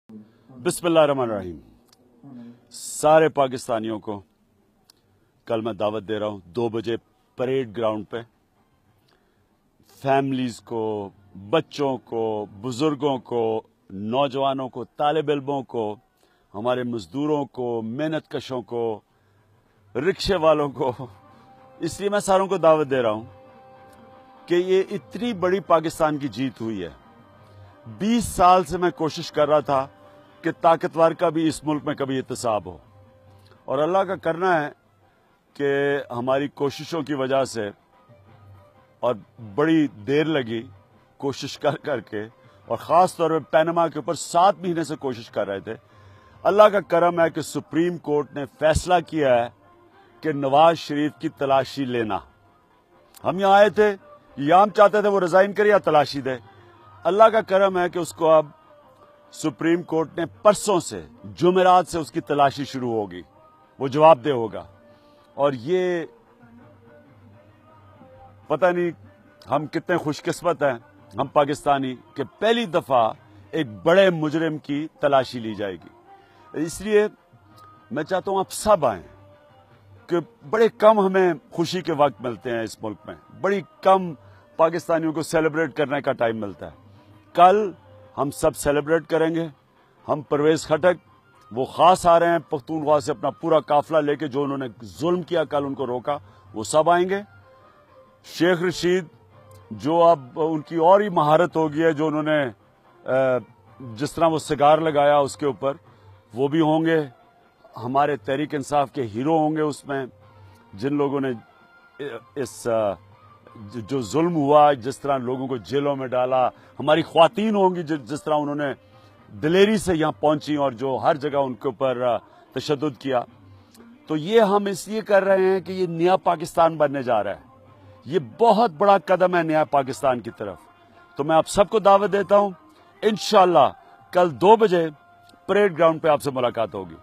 بسم اللہ الرحمن الرحیم۔ سارے پاکستانیوں کو کل میں دعوت دے رہا ہوں 2 بجے پریڈ گراؤنڈ پہ، فیملیز کو، بچوں کو، بزرگوں کو، نوجوانوں کو، طالب علموں کو، ہمارے مزدوروں کو، محنت کشوں کو، رکشے والوں کو۔ اس لیے میں ساروں کو دعوت دے رہا ہوں کہ یہ اتنی بڑی پاکستان کی جیت ہوئی ہے۔ 20 سال سے میں کوشش کر رہا تھا کہ طاقتور کا بھی اس ملک میں کبھی احتساب ہو، اور اللہ کا کرنا ہے کہ ہماری کوششوں کی وجہ سے، اور بڑی دیر لگی کوشش کر کے، اور خاص طور پہ پینما کے اوپر 7 مہینے سے کوشش کر رہے تھے۔ اللہ کا کرم ہے کہ سپریم کورٹ نے فیصلہ کیا ہے کہ نواز شریف کی تلاشی لینا۔ ہم یہاں آئے تھے، یا ہم چاہتے تھے وہ ریزائن کرے یا تلاشی دے۔ اللہ کا کرم ہے کہ اس کو اب سپریم کورٹ نے پرسوں سے، جمعرات سے اس کی تلاشی شروع ہوگی، وہ جواب دہ ہوگا۔ اور یہ پتہ نہیں ہم کتنے خوش قسمت ہیں ہم پاکستانی کہ پہلی دفعہ ایک بڑے مجرم کی تلاشی لی جائے گی۔ اس لیے میں چاہتا ہوں آپ سب آئیں، کہ بڑے کم ہمیں خوشی کے وقت ملتے ہیں اس ملک میں، بڑی کم پاکستانیوں کو سیلیبریٹ کرنے کا ٹائم ملتا ہے۔ کل ہم سب سیلیبریٹ کریں گے۔ ہم پرویز خٹک وہ خاص آ رہے ہیں پختونخوا سے، اپنا پورا قافلہ لے کے، جو انہوں نے ظلم کیا کل ان کو روکا، وہ سب آئیں گے۔ شیخ رشید جو اب ان کی اور ہی مہارت ہو گئی ہے، جو انہوں نے جس طرح وہ سگار لگایا اس کے اوپر، وہ بھی ہوں گے۔ ہمارے تحریک انصاف کے ہیرو ہوں گے اس میں، جن لوگوں نے اس جو ظلم ہوا، جس طرح لوگوں کو جیلوں میں ڈالا۔ ہماری خواتین ہوں گی جس طرح انہوں نے دلیری سے یہاں پہنچی اور جو ہر جگہ ان کے اوپر تشدد کیا۔ تو یہ ہم اس لیے کر رہے ہیں کہ یہ نیا پاکستان بننے جا رہا ہے، یہ بہت بڑا قدم ہے نیا پاکستان کی طرف۔ تو میں آپ سب کو دعوت دیتا ہوں، انشاءاللہ کل 2 بجے پریڈ گراؤنڈ پہ آپ سے ملاقات ہوگی۔